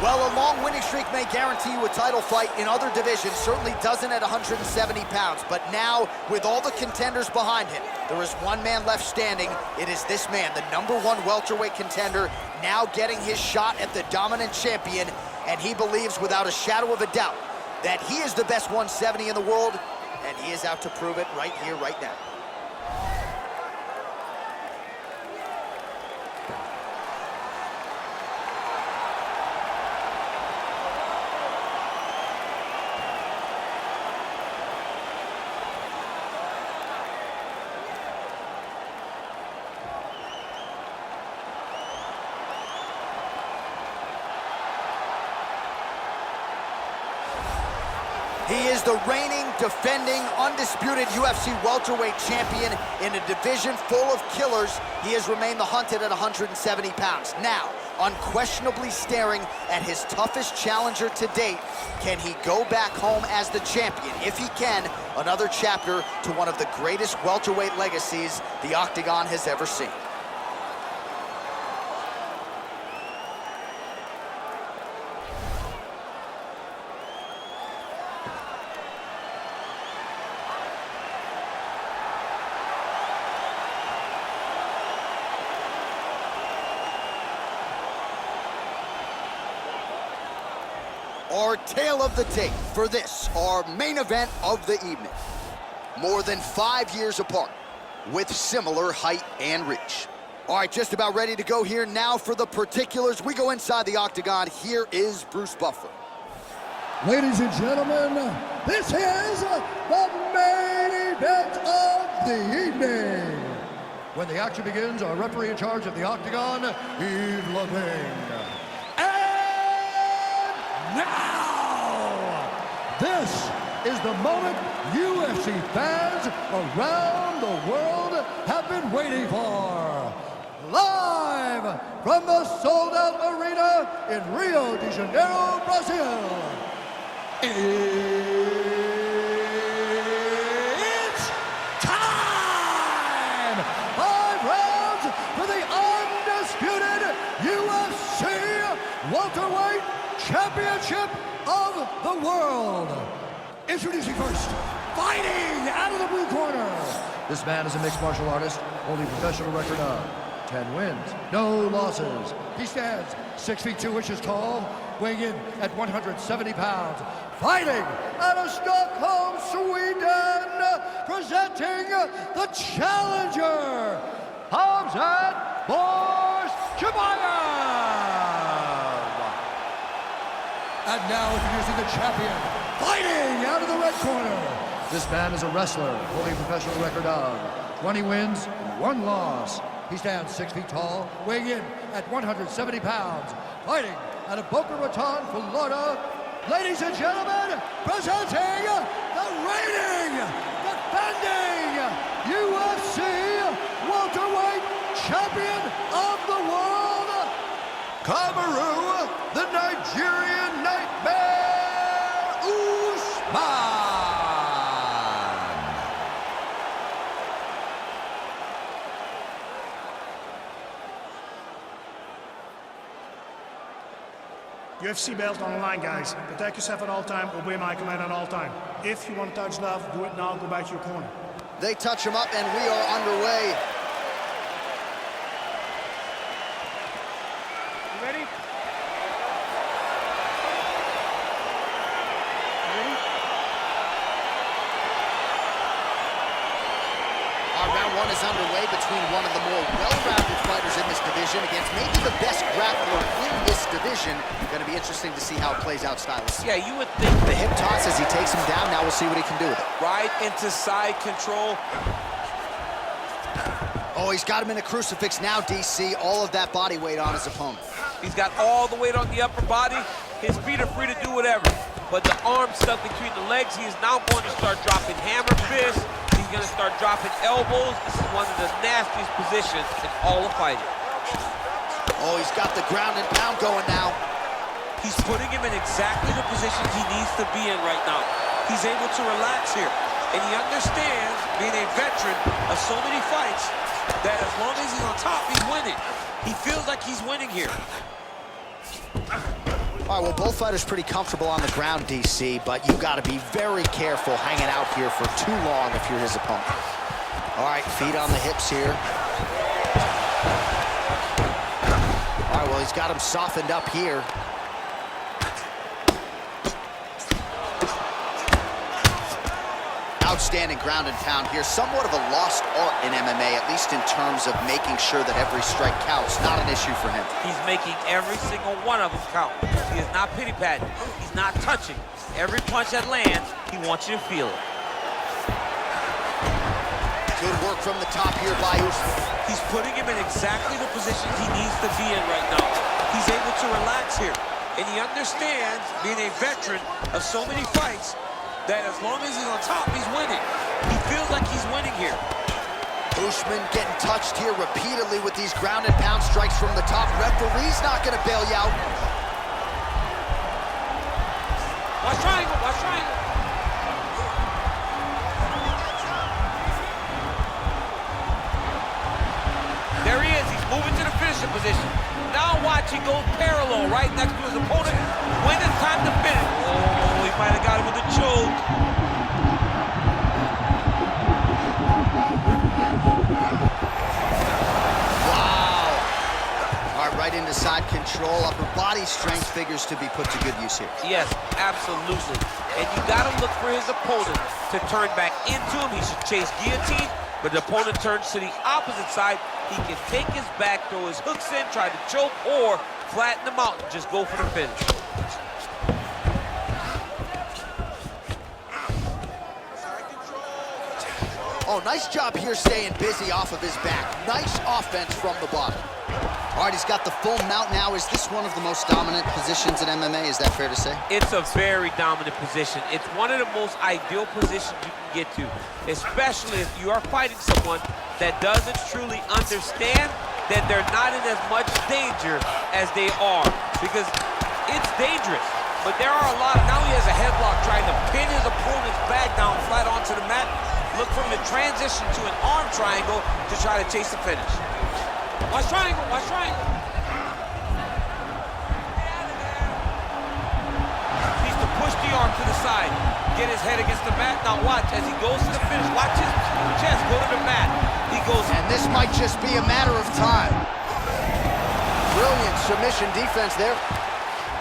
Well, a long winning streak may guarantee you a title fight in other divisions, certainly doesn't at 170 pounds. But now, with all the contenders behind him, there is one man left standing. It is this man, the #1 welterweight contender, now getting his shot at the dominant champion. And he believes without a shadow of a doubt that he is the best 170 in the world, and he is out to prove it right here, right now. He is the reigning, defending, undisputed UFC welterweight champion in a division full of killers. He has remained the hunted at 170 pounds. Now, unquestionably staring at his toughest challenger to date, can he go back home as the champion? If he can, another chapter to one of the greatest welterweight legacies the Octagon has ever seen. Our tale of the tape for this, our main event of the evening. More than 5 years apart, with similar height and reach. All right, just about ready to go here now for the particulars. We go inside the Octagon. Here is Bruce Buffer. Ladies and gentlemen, this is the main event of the evening. When the action begins, our referee in charge of the Octagon, Yves Lavigne. Now, this is the moment UFC fans around the world have been waiting for. Live from the sold-out arena in Rio de Janeiro, Brazil. It's time! 5 rounds for the undisputed UFC welterweight championship of the world. Introducing first, fighting out of the blue corner. This man is a mixed martial artist, holding a professional record of 10 wins, no losses. He stands 6 feet 2 inches tall, weighing in at 170 pounds. Fighting out of Stockholm, Sweden, presenting the challenger, Khamzat Chimaev. And now introducing the champion, fighting out of the red corner. This man is a wrestler, holding a professional record of 20 wins, 1 loss. He stands 6 feet tall, weighing in at 170 pounds. Fighting out of Boca Raton, Florida. Ladies and gentlemen, presenting the reigning, defending UFC welterweight champion of the world, Kamaru, the Nigerian Nightmare Usman. UFC belt on the line, guys. Protect yourself at all time, obey my command at all time. If you want to touch love, do it now, go back to your corner. They touch him up and we are underway. You ready? Round 1 is underway between one of the more well-rounded fighters in this division against maybe the best grappler in this division. Going to be interesting to see how it plays out stylistically. Yeah, you would think the hip toss as he takes him down. Now we'll see what he can do with it. Right into side control. Oh, he's got him in a crucifix now, DC. All of that body weight on his opponent. He's got all the weight on the upper body. His feet are free to do whatever. But the arm stuck between the legs. He is now going to start dropping hammer fists. He's going to start dropping elbows. This is one of the nastiest positions in all of fighting. Oh, he's got the ground and pound going now. He's putting him in exactly the position he needs to be in right now. He's able to relax here. And he understands, being a veteran of so many fights, that as long as he's on top, he's winning. He feels like he's winning here. All right, well, both fighters pretty comfortable on the ground, DC, but you got to be very careful hanging out here for too long if you're his opponent. All right, feet on the hips here. All right, well, he's got him softened up here. Outstanding ground and pound here. Somewhat of a lost art in MMA, at least in terms of making sure that every strike counts. Not an issue for him. He's making every single one of them count. He is not pity-patting. He's not touching. Every punch that lands, he wants you to feel it. Good work from the top here by Usman. He's putting him in exactly the positions he needs to be in right now. He's able to relax here. And he understands, being a veteran of so many fights, that as long as he's on top, he's winning. He feels like he's winning here. Usman getting touched here repeatedly with these ground and pound strikes from the top. Referee's not going to bail you out. Watch triangle, watch triangle. There he is, he's moving to the finishing position. Now watch, he goes parallel right next to his opponent. When it's time to finish. Oh, he might have got him with a choke. Wow. All right, right into side control. Upper body strength figures to be put to good use here. Yes, absolutely. And you gotta look for his opponent to turn back into him. He should chase guillotine, but the opponent turns to the opposite side. He can take his back, throw his hooks in, try to choke, or flatten him out and just go for the finish. Oh, nice job here staying busy off of his back. Nice offense from the bottom. All right, he's got the full mount now. Is this one of the most dominant positions in MMA? Is that fair to say? It's a very dominant position. It's one of the most ideal positions you can get to, especially if you are fighting someone that doesn't truly understand that they're not in as much danger as they are, because it's dangerous. But there are a lot of, now he has a headlock trying to pin his opponent's back down flat onto the mat. Look for him to transition to an arm triangle to try to chase the finish. Watch triangle, watch triangle. Needs to push the arm to the side, get his head against the mat. Now watch, as he goes to the finish, watch his chest go to the mat. He goes. And this might just be a matter of time. Brilliant submission defense there.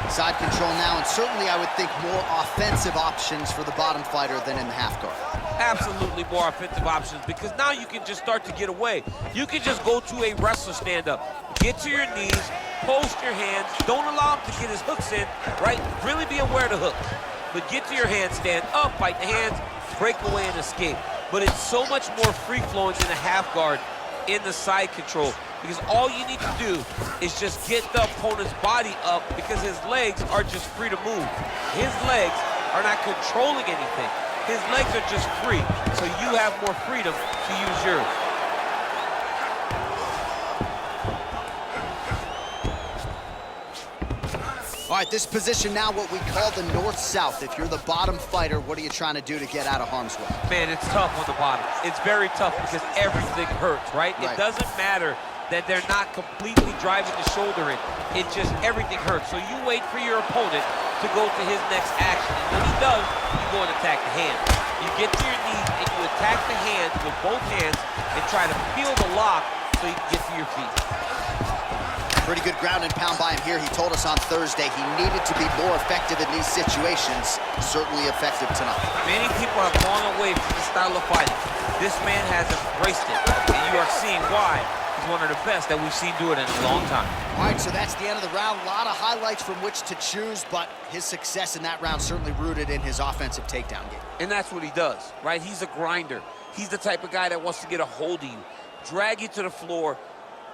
Side control now, and certainly I would think more offensive options for the bottom fighter than in the half guard. Absolutely more offensive options, because now you can just start to get away. You can just go to a wrestler stand-up, get to your knees, post your hands, don't allow him to get his hooks in, right? Really be aware of the hooks. But get to your hands, stand up, fight the hands, break away and escape. But it's so much more free-flowing in the half guard in the side control, because all you need to do is just get the opponent's body up, because his legs are just free to move. His legs are not controlling anything. His legs are just free, so you have more freedom to use yours. All right, this position now, what we call the north-south. If you're the bottom fighter, what are you trying to do to get out of harm's way? Man, it's tough on the bottom. It's very tough because everything hurts, right? It doesn't matter that they're not completely driving the shoulder in. It just, everything hurts. So you wait for your opponent to go to his next action. And when he does, you go and attack the hand. You get to your knees and you attack the hands with both hands and try to feel the lock so you can get to your feet. Pretty good ground and pound by him here. He told us on Thursday he needed to be more effective in these situations. Certainly effective tonight. Many people have gone away from this style of fighting. This man has embraced it, and you are seeing why he's one of the best that we've seen do it in a long time. All right, so that's the end of the round. A lot of highlights from which to choose, but his success in that round certainly rooted in his offensive takedown game. And that's what he does, right? He's a grinder. He's the type of guy that wants to get a hold of you, drag you to the floor.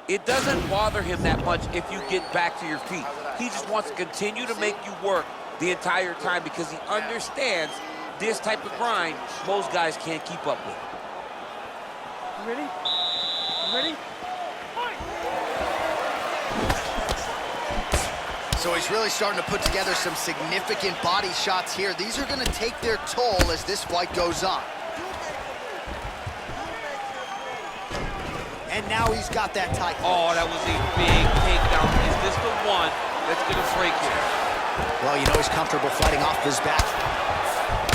It doesn't bother him that much if you get back to your feet. He just wants to continue to make you work the entire time, because he understands this type of grind most guys can't keep up with. You ready? You ready? So he's really starting to put together some significant body shots here. These are going to take their toll as this fight goes on. And now he's got that tight. Oh, that was a big takedown. Is this the one that's going to break him? Well, you know he's comfortable fighting off his back.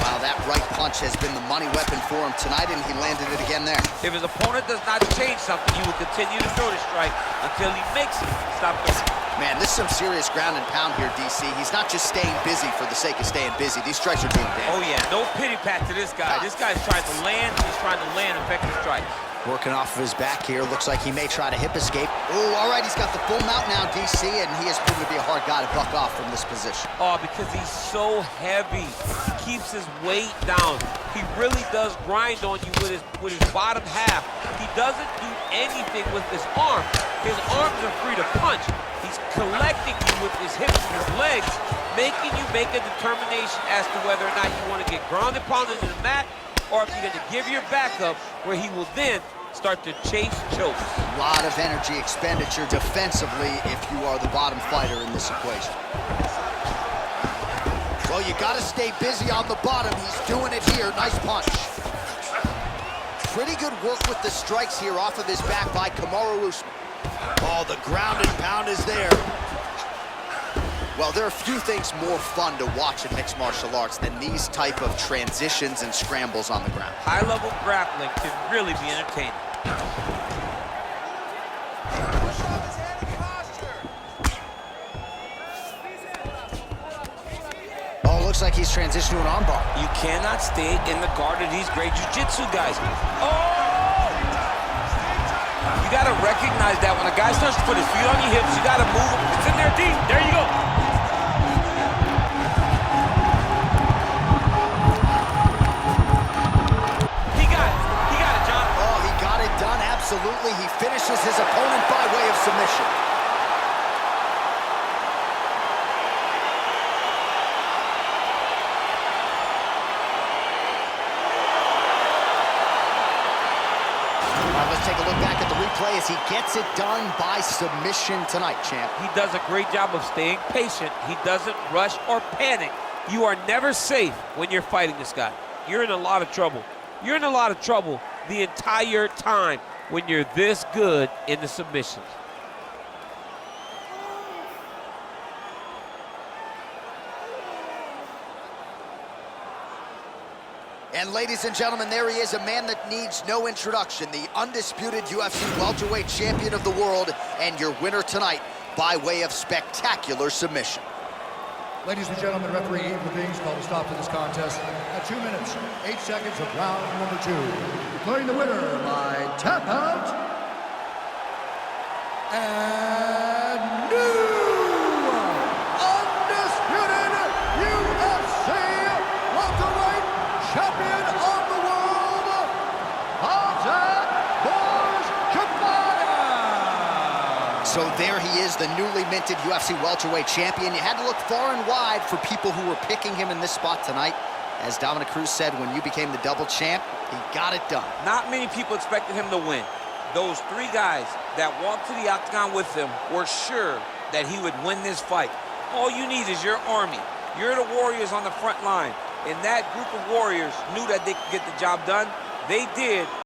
Wow, that right punch has been the money weapon for him tonight, and he landed it again there. If his opponent does not change something, he will continue to throw the strike until he makes it stop throwing. Man, this is some serious ground and pound here, DC. He's not just staying busy for the sake of staying busy. These strikes are doing damage. Oh, yeah, no pity pat to this guy. This guy's trying to land, he's trying to land effective strikes. Working off of his back here. Looks like he may try to hip escape. Ooh, all right, he's got the full mount now, DC, and he has proven to be a hard guy to buck off from this position. Oh, because he's so heavy. He keeps his weight down. He really does grind on you with his bottom half. He doesn't do anything with his arms. His arms are free to punch. He's collecting you with his hips and his legs, making you make a determination as to whether or not you want to get grounded pounded to the mat, or if you're going to give your back up, where he will then start to chase chokes. A lot of energy expenditure defensively if you are the bottom fighter in this equation. Well, you got to stay busy on the bottom. He's doing it here. Nice punch. Pretty good work with the strikes here off of his back by Kamaru Usman. Oh, the ground and pound is there. Well, there are few things more fun to watch in mixed martial arts than these type of transitions and scrambles on the ground. High-level grappling can really be entertaining. Oh, looks like he's transitioned to an armbar. You cannot stay in the guard of these great jiu-jitsu guys. Oh! You gotta recognize that when a guy starts to put his feet on your hips, you gotta move him. It's in there deep. There you go. Absolutely, he finishes his opponent by way of submission. All right, let's take a look back at the replay as he gets it done by submission tonight, champ. He does a great job of staying patient. He doesn't rush or panic. You are never safe when you're fighting this guy. You're in a lot of trouble. You're in a lot of trouble the entire time when you're this good in the submissions. And ladies and gentlemen, there he is, a man that needs no introduction, the undisputed UFC welterweight champion of the world, and your winner tonight by way of spectacular submission. Ladies and gentlemen, referee Ian Levines called a stop to this contest at 2 minutes, 8 seconds of round number 2. Declaring the winner by tap out, and new undisputed UFC welterweight champion of the world, Khamzat Chimaev. So there he is, the newly minted UFC welterweight champion. You had to look far and wide for people who were picking him in this spot tonight. As Dominic Cruz said, when you became the double champ, he got it done. Not many people expected him to win. Those 3 guys that walked to the octagon with him were sure that he would win this fight. All you need is your army. You're the warriors on the front line. And that group of warriors knew that they could get the job done. They did.